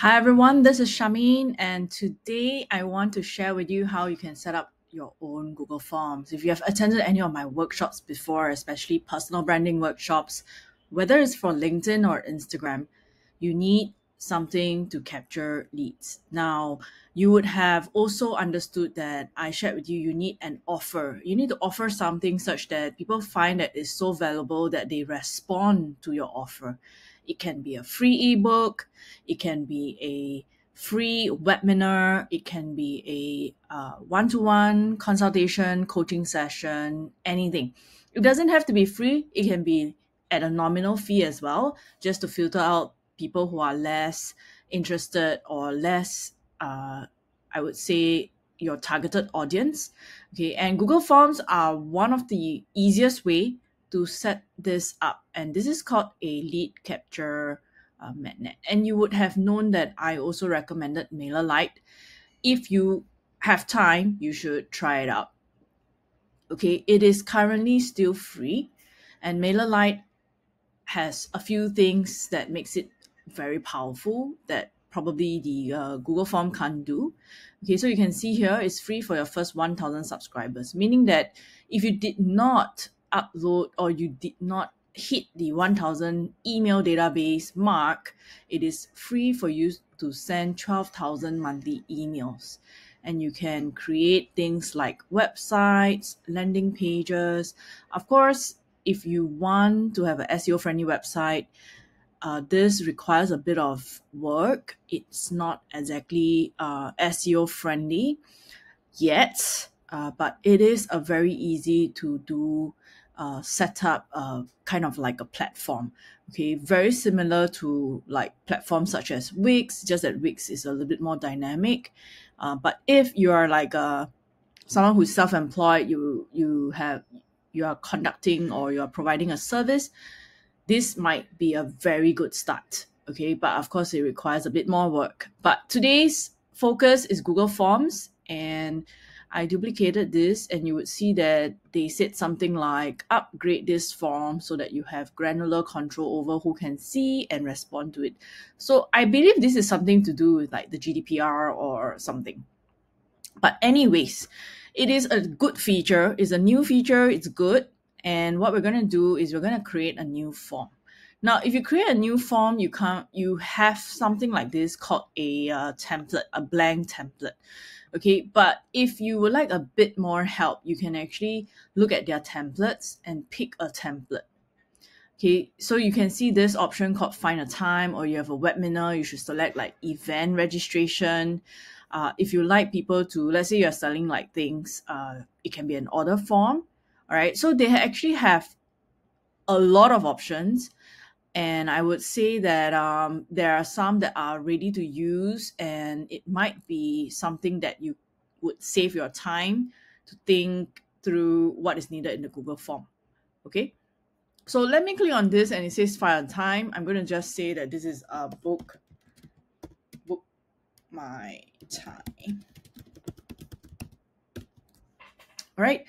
Hi everyone, this is Shamin, and today I want to share with you how you can set up your own Google Forms. If you have attended any of my workshops before, especially personal branding workshops, whether it's for LinkedIn or Instagram, you need something to capture leads. Now, you would have also understood that I shared with you, you need an offer. You need to offer something such that people find that is so valuable that they respond to your offer. It can be a free ebook, it can be a free webinar, it can be a one-to-one consultation, coaching session, anything. It doesn't have to be free, it can be at a nominal fee as well, just to filter out people who are less interested or less, I would say, your targeted audience. Okay, and Google Forms are one of the easiest way to set this up, and this is called a lead capture magnet. And you would have known that I also recommended MailerLite. If you have time, you should try it out. Okay, it is currently still free, and MailerLite has a few things that makes it very powerful that probably the Google Form can't do. Okay, so you can see here it's free for your first 1,000 subscribers, meaning that if you did not upload or you did not hit the 1,000 email database mark, it is free for you to send 12,000 monthly emails. And you can create things like websites, landing pages. Of course, if you want to have an SEO friendly website, this requires a bit of work. It's not exactly SEO friendly yet, but it is a very easy to do setup, kind of like a platform. Okay, very similar to like platforms such as Wix, just that Wix is a little bit more dynamic. But if you are like someone who's self-employed, you are conducting or you are providing a service, this might be a very good start. Okay, but of course it requires a bit more work. But today's focus is Google Forms, and I duplicated this, and you would see that they said something like upgrade this form so that you have granular control over who can see and respond to it. So I believe this is something to do with like the GDPR or something. But anyways, it is a good feature. It's a new feature. It's good. And what we're going to do is we're going to create a new form. Now, if you create a new form, you have something like this called a template, a blank template. Okay, but if you would like a bit more help, you can actually look at their templates and pick a template. Okay, so you can see this option called find a time, or you have a webinar, you should select like event registration. If you like people to, let's say you're selling like things, it can be an order form. All right, so they actually have a lot of options. And I would say that there are some that are ready to use, and it might be something that you would save your time to think through what is needed in the Google form. Okay. So let me click on this and it says file and time. I'm going to just say that this is a book my time. All right.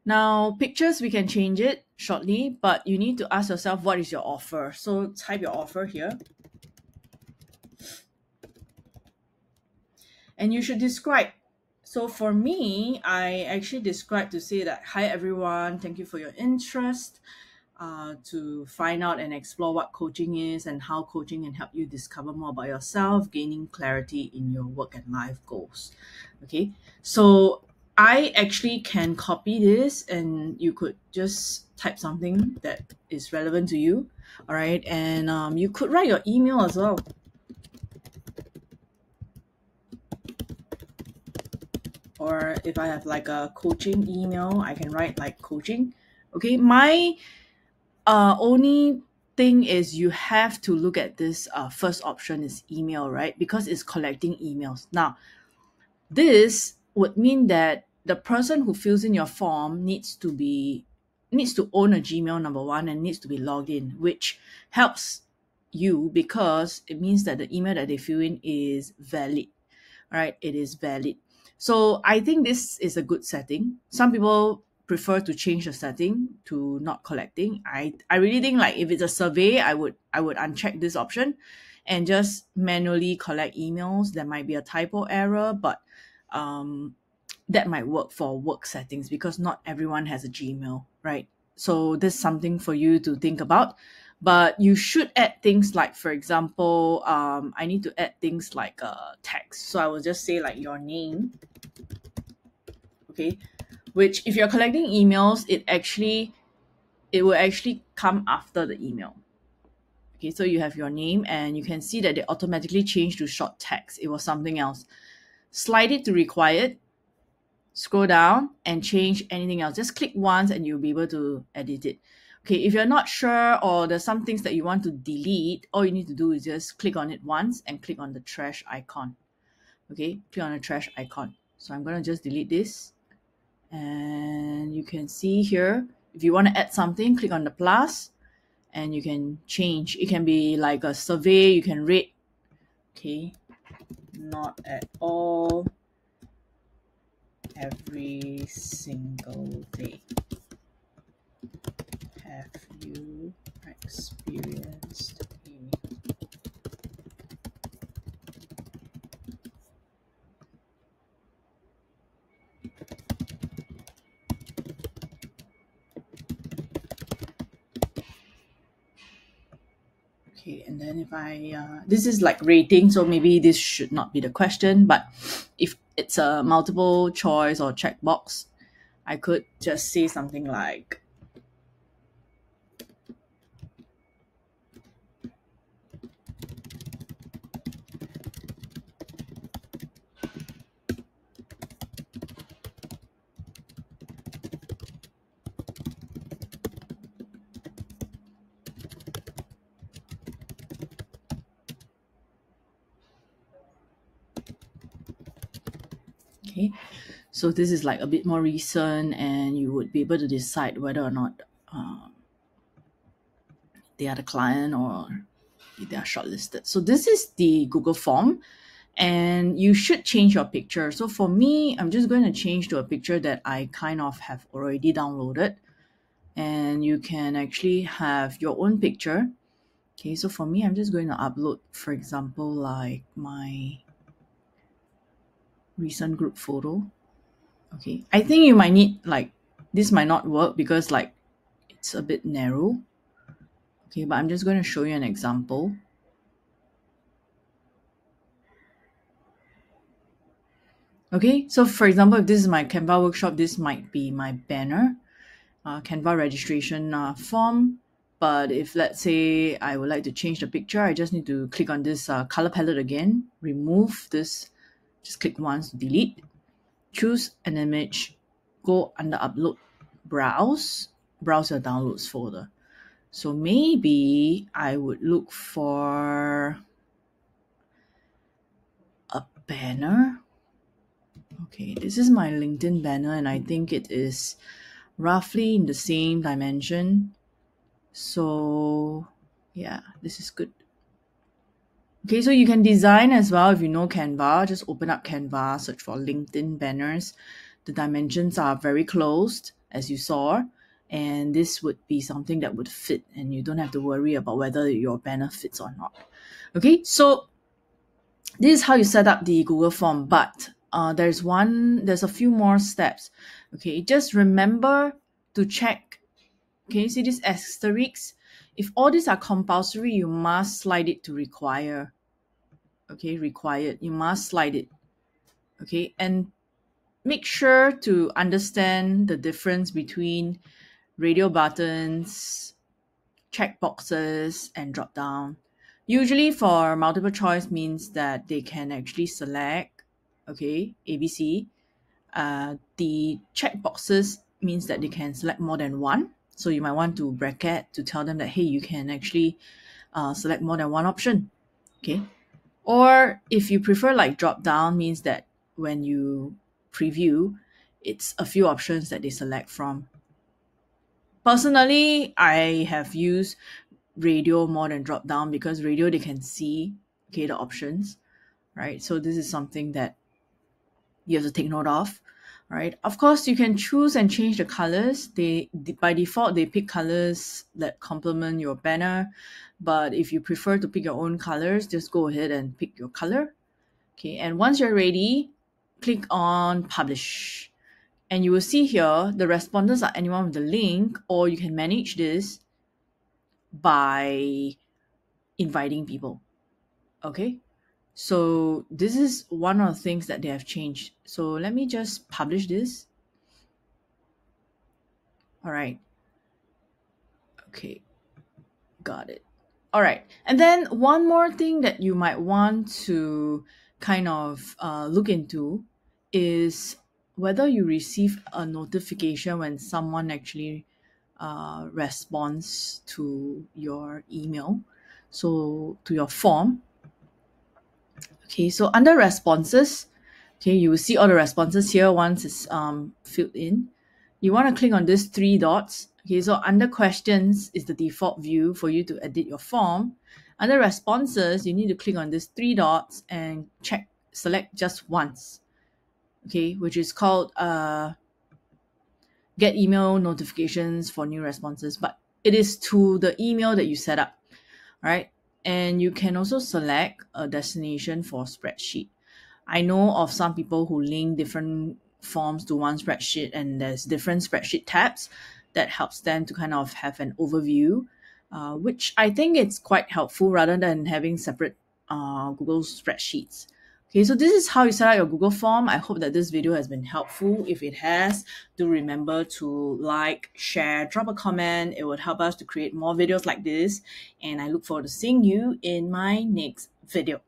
Now pictures, we can change it shortly, but you need to ask yourself, what is your offer? So type your offer here. And you should describe. So for me, I actually describe to say that, hi everyone, thank you for your interest. To find out and explore what coaching is and how coaching can help you discover more about yourself, gaining clarity in your work and life goals. Okay, so I actually can copy this and you could just type something that is relevant to you. All right, and you could write your email as well. Or if I have like a coaching email, I can write like coaching. Okay, my only thing is you have to look at this first option is email, right? Because it's collecting emails. Now, this would mean that the person who fills in your form needs to own a Gmail, number one, and needs to be logged in, which helps you because it means that the email that they fill in is valid, right? It is valid. So I think this is a good setting. Some people prefer to change the setting to not collecting. I really think like if it's a survey, I would uncheck this option. and just manually collect emails. There might be a typo error, but that might work for work settings because not everyone has a Gmail, right? So this is something for you to think about. But you should add things like, for example, I need to add things like text. So I will just say like your name, okay? Which if you're collecting emails, it will actually come after the email. Okay, so you have your name and you can see that they automatically changed to short text. It was something else. Slide it to required, scroll down and change anything else. Just click once and you'll be able to edit it. Okay, if you're not sure or there's some things that you want to delete, all you need to do is just click on it once and click on the trash icon. Okay, click on the trash icon. So I'm going to just delete this. And you can see here, if you want to add something, click on the plus and you can change. It can be like a survey, you can rate. Okay, not at all, every single day. Have you experienced Okay, and then if I, this is like rating, so maybe this should not be the question, but if it's a multiple choice or checkbox, I could just say something like, okay, so this is like a bit more recent and you would be able to decide whether or not they are the client or they are shortlisted. So this is the Google form and you should change your picture. So for me, I'm just going to change to a picture that I kind of have already downloaded, and you can actually have your own picture. Okay, so for me, I'm just going to upload, for example, like my recent group photo. Okay, I think you might need like, this might not work because like it's a bit narrow. Okay, but I'm just going to show you an example. Okay, so for example, if this is my Canva workshop, this might be my banner, Canva registration form. But if let's say I would like to change the picture, I just need to click on this color palette again, remove this, just click once to delete, choose an image, go under upload, browse your downloads folder. So maybe I would look for a banner. Okay, this is my LinkedIn banner and I think it is roughly in the same dimension. So yeah, this is good. Okay, so you can design as well if you know Canva. Just open up Canva, search for LinkedIn banners. The dimensions are very close, as you saw, and this would be something that would fit and you don't have to worry about whether your banner fits or not. Okay, so this is how you set up the Google form, but there's a few more steps. Okay, just remember to check. Can you see this asterisk? If all these are compulsory, you must slide it to require. Okay, required. You must slide it. Okay, and make sure to understand the difference between radio buttons, checkboxes, and drop down. Usually for multiple choice means that they can actually select, okay, ABC. The checkboxes means that they can select more than one. So you might want to bracket to tell them that, hey, you can actually select more than one option. Okay. Or if you prefer like drop down, means that when you preview, it's a few options that they select from. Personally, I have used radio more than drop down because radio they can see, okay, the options, right? So this is something that you have to take note of. right? Of course, you can choose and change the colors. By default, they pick colors that complement your banner. But if you prefer to pick your own colors, just go ahead and pick your color. Okay, and once you're ready, click on publish. And you will see here the respondents are anyone with the link, or you can manage this by inviting people. Okay, so this is one of the things that they have changed. So let me just publish this. All right. Okay, got it. All right. And then one more thing that you might want to kind of look into is whether you receive a notification when someone actually responds to your email. So to your form. Okay, so under responses, okay, you will see all the responses here once it's filled in. You want to click on these three dots. Okay, so under questions is the default view for you to edit your form. Under responses, you need to click on these three dots and select just once. Okay, which is called get email notifications for new responses, but it is to the email that you set up, right? And you can also select a destination for spreadsheet. I know of some people who link different forms to one spreadsheet, and there's different spreadsheet tabs that helps them to kind of have an overview, which I think it's quite helpful rather than having separate Google spreadsheets. Okay, so this is how you set up your Google form. I hope that this video has been helpful. If it has, do remember to like, share, drop a comment. It would help us to create more videos like this. And I look forward to seeing you in my next video.